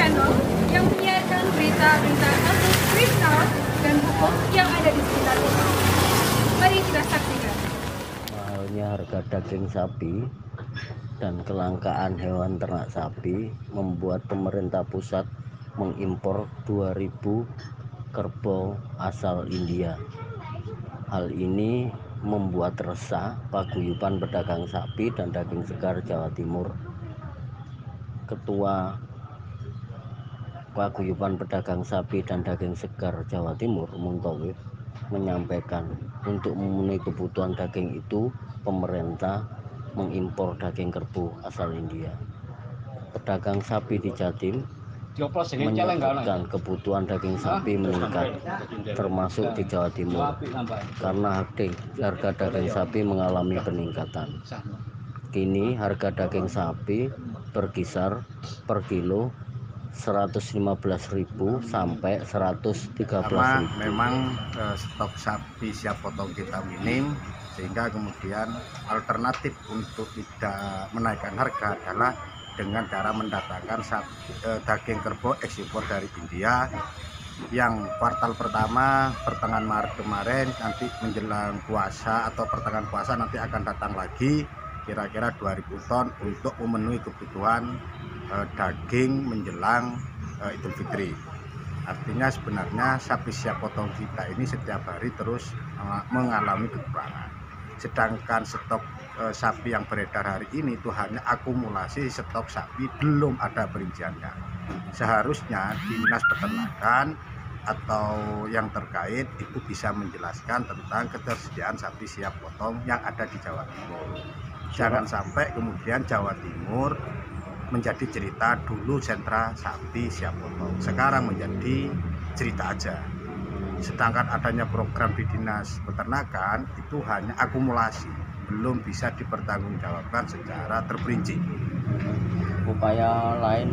channel yang menyiarkan berita-berita kasus kriminal dan hukum yang ada di sekitar kita. Mari kita saksikan. Mahalnya harga daging sapi dan kelangkaan hewan ternak sapi membuat pemerintah pusat mengimpor 2.000 kerbau asal India. Hal ini membuat resah paguyuban pedagang sapi dan daging segar Jawa Timur. Ketua Paguyuban Pedagang Sapi dan Daging Segar Jawa Timur, Muntowif, menyampaikan untuk memenuhi kebutuhan daging itu pemerintah mengimpor daging kerbau asal India. Pedagang sapi di Jatim menyebutkan kebutuhan daging sapi meningkat, termasuk di Jawa Timur, karena harga daging sapi mengalami peningkatan. Kini harga daging sapi berkisar per kilo 115.000 sampai 113.000. Memang stok sapi siap potong kita minim, sehingga kemudian alternatif untuk tidak menaikkan harga adalah dengan cara mendatangkan daging kerbau ekspor dari India yang kuartal pertama pertengahan Maret kemarin, nanti menjelang puasa atau pertengahan puasa nanti akan datang lagi kira-kira 2.000 ton untuk memenuhi kebutuhan daging menjelang Idul Fitri. Artinya sebenarnya sapi siap potong kita ini setiap hari terus mengalami kekurangan. Sedangkan stok sapi yang beredar hari ini itu hanya akumulasi stok sapi, belum ada perinciannya. Seharusnya Dinas Peternakan atau yang terkait itu bisa menjelaskan tentang ketersediaan sapi siap potong yang ada di Jawa Timur. Jangan sampai kemudian Jawa Timur menjadi cerita dulu sentra sapi siap potong, sekarang menjadi cerita aja. Sedangkan adanya program di Dinas Peternakan itu hanya akumulasi, belum bisa dipertanggungjawabkan secara terperinci. Upaya lain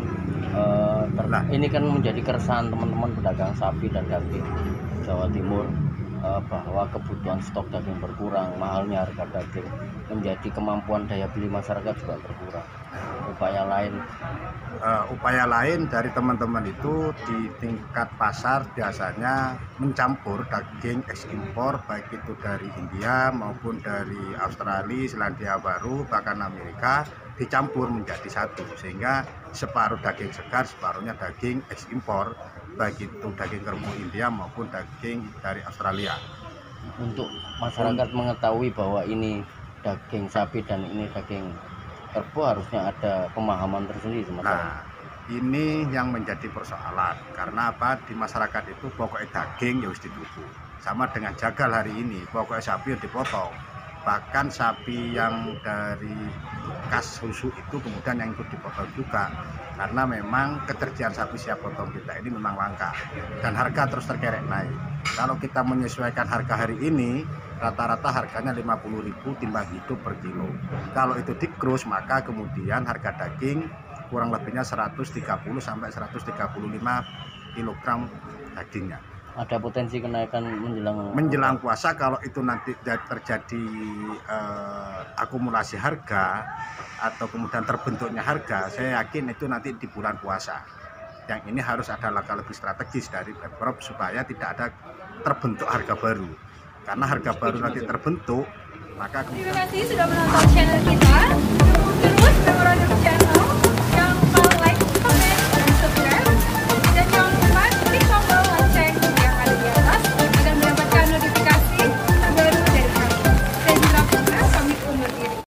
ini kan menjadi keresahan teman-teman pedagang sapi dan daging Jawa Timur, bahwa kebutuhan stok daging berkurang, mahalnya harga daging, menjadi kemampuan daya beli masyarakat juga berkurang. Upaya lain dari teman-teman itu di tingkat pasar biasanya mencampur daging ekspor, baik itu dari India maupun dari Australia, Selandia Baru, bahkan Amerika, dicampur menjadi satu, sehingga separuh daging segar, separuhnya daging ekspor, baik itu daging kerbau India maupun daging dari Australia. Untuk masyarakat mengetahui bahwa ini daging sapi dan ini daging kerbau, harusnya ada pemahaman tersendiri. Nah, ini yang menjadi persoalan, karena apa? Di masyarakat itu pokoknya daging ya harus dituku. Sama dengan jagal hari ini, pokoknya sapi yang dipotong. Bahkan sapi yang dari kas susu itu kemudian yang ikut dipotong juga, karena memang ketersediaan sapi siap potong kita ini memang langka dan harga terus terkerek naik. Kalau kita menyesuaikan harga hari ini, rata-rata harganya 50.000 timbang hidup per kilo. Kalau itu di-cross, maka kemudian harga daging kurang lebihnya 130 sampai 135 kg dagingnya. Ada potensi kenaikan menjelang puasa kalau itu nanti terjadi akumulasi harga atau kemudian terbentuknya harga. Saya yakin itu nanti di bulan puasa. Yang ini harus ada langkah lebih strategis dari Pemprov supaya tidak ada terbentuk harga baru. Karena harga baru nanti terbentuk, maka Terima kasih sudah menonton channel kita.